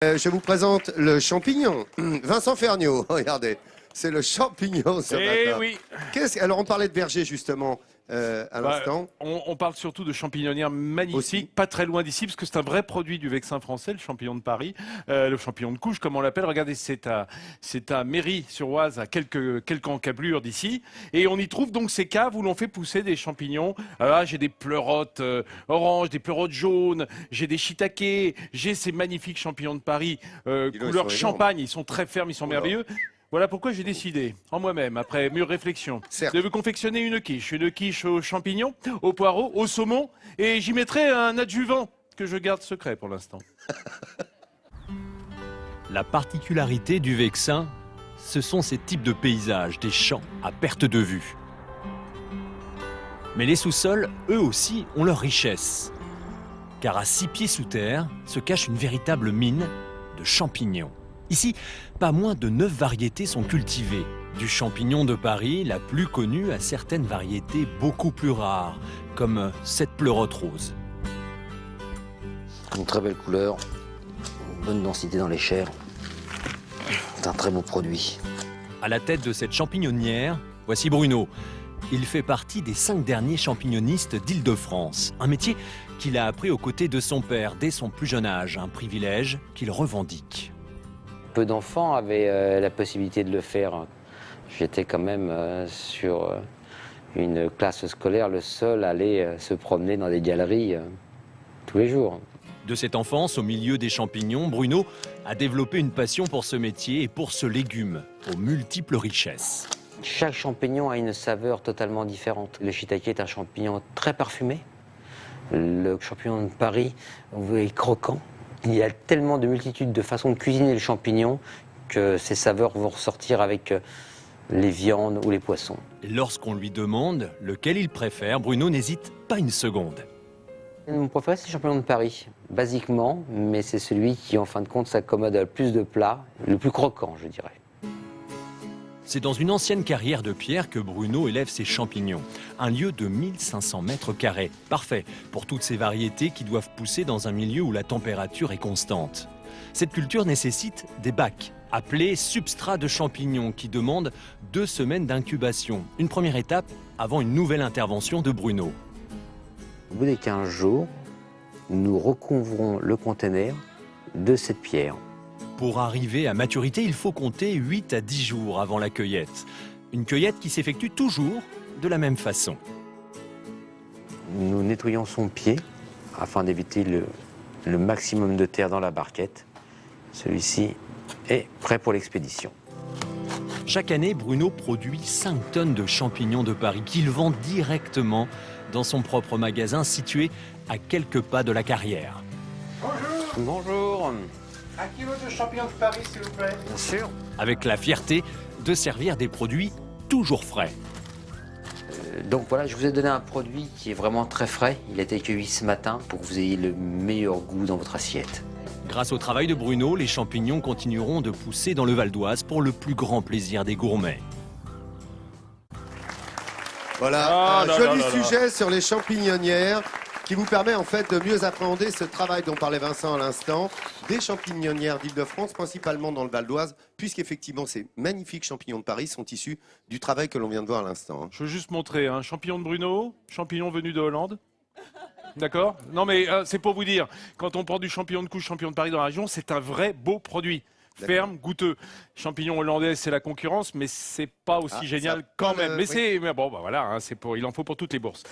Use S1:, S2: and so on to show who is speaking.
S1: Je vous présente le champignon. Vincent Ferniaud, regardez, c'est le champignon ce matin.
S2: Oui.
S1: Alors on parlait de verger justement à l'instant.
S2: On parle surtout de champignonnières magnifiques,
S1: Aussi.
S2: pas très loin d'ici, parce que c'est un vrai produit du Vexin français, le champignon de Paris, le champignon de couche, comme on l'appelle. Regardez, c'est à Méry-sur-Oise, à quelques encablures d'ici. Et on y trouve donc ces caves où l'on fait pousser des champignons. Alors là, j'ai des pleurotes oranges, des pleurotes jaunes, j'ai des shiitakes, j'ai ces magnifiques champignons de Paris couleur champagne. Ils sont très fermes, ils sont merveilleux. Voilà pourquoi j'ai décidé, en moi-même, après mûre réflexion, de vous confectionner une quiche aux champignons, aux poireaux, au saumon, et j'y mettrai un adjuvant que je garde secret pour l'instant.
S3: La particularité du Vexin, ce sont ces types de paysages, des champs à perte de vue. Mais les sous-sols, eux aussi, ont leur richesse. Car à 6 pieds sous terre se cache une véritable mine de champignons. Ici, pas moins de 9 variétés sont cultivées. Du champignon de Paris, la plus connue, à certaines variétés beaucoup plus rares, comme cette pleurote rose.
S4: Une très belle couleur, une bonne densité dans les chairs. C'est un très beau produit.
S3: À la tête de cette champignonnière, voici Bruno. Il fait partie des 5 derniers champignonistes d'Île-de-France. Un métier qu'il a appris aux côtés de son père dès son plus jeune âge, un privilège qu'il revendique.
S4: Peu d'enfants avaient la possibilité de le faire. J'étais quand même sur une classe scolaire, le seul à aller se promener dans des galeries tous les jours.
S3: De cette enfance, au milieu des champignons, Bruno a développé une passion pour ce métier et pour ce légume, aux multiples richesses.
S4: Chaque champignon a une saveur totalement différente. Le shiitake est un champignon très parfumé. Le champignon de Paris est croquant. Il y a tellement de multitudes de façons de cuisiner le champignon que ces saveurs vont ressortir avec les viandes ou les poissons.
S3: Et lorsqu'on lui demande lequel il préfère, Bruno n'hésite pas une seconde.
S4: Mon préféré, c'est le champignon de Paris, basiquement, mais c'est celui qui, en fin de compte, s'accommode à le plus de plats, le plus croquant, je dirais.
S3: C'est dans une ancienne carrière de pierre que Bruno élève ses champignons. Un lieu de 1500 mètres carrés. Parfait pour toutes ces variétés qui doivent pousser dans un milieu où la température est constante. Cette culture nécessite des bacs, appelés substrats de champignons, qui demandent 2 semaines d'incubation. Une première étape avant une nouvelle intervention de Bruno.
S4: Au bout des 15 jours, nous recouvrons le conteneur de cette pierre.
S3: Pour arriver à maturité, il faut compter 8 à 10 jours avant la cueillette. Une cueillette qui s'effectue toujours de la même façon.
S4: Nous nettoyons son pied afin d'éviter le maximum de terre dans la barquette. Celui-ci est prêt pour l'expédition.
S3: Chaque année, Bruno produit 5 tonnes de champignons de Paris qu'il vend directement dans son propre magasin situé à quelques pas de la carrière.
S4: Bonjour.
S2: Un kilo de champignons de Paris, s'il vous plaît.
S4: Bien sûr.
S3: Avec la fierté de servir des produits toujours frais.
S4: Donc voilà, je vous ai donné un produit qui est vraiment très frais. Il a été cueilli ce matin pour que vous ayez le meilleur goût dans votre assiette.
S3: Grâce au travail de Bruno, les champignons continueront de pousser dans le Val d'Oise pour le plus grand plaisir des gourmets.
S1: Voilà, un joli sujet sur les champignonnières qui vous permet en fait de mieux appréhender ce travail dont parlait Vincent à l'instant, des champignonnières d'Île-de-France, principalement dans le Val d'Oise, puisqu'effectivement ces magnifiques champignons de Paris sont issus du travail que l'on vient de voir à l'instant.
S2: Je veux juste montrer un champignon de Bruno, champignon venu de Hollande. D'accord? Non mais c'est pour vous dire, quand on prend du champignon de couche, champignon de Paris dans la région, c'est un vrai beau produit. Ferme, goûteux. Champignon hollandais, c'est la concurrence, mais c'est pas aussi génial quand même. Mais bon, bah voilà, hein, il en faut pour toutes les bourses.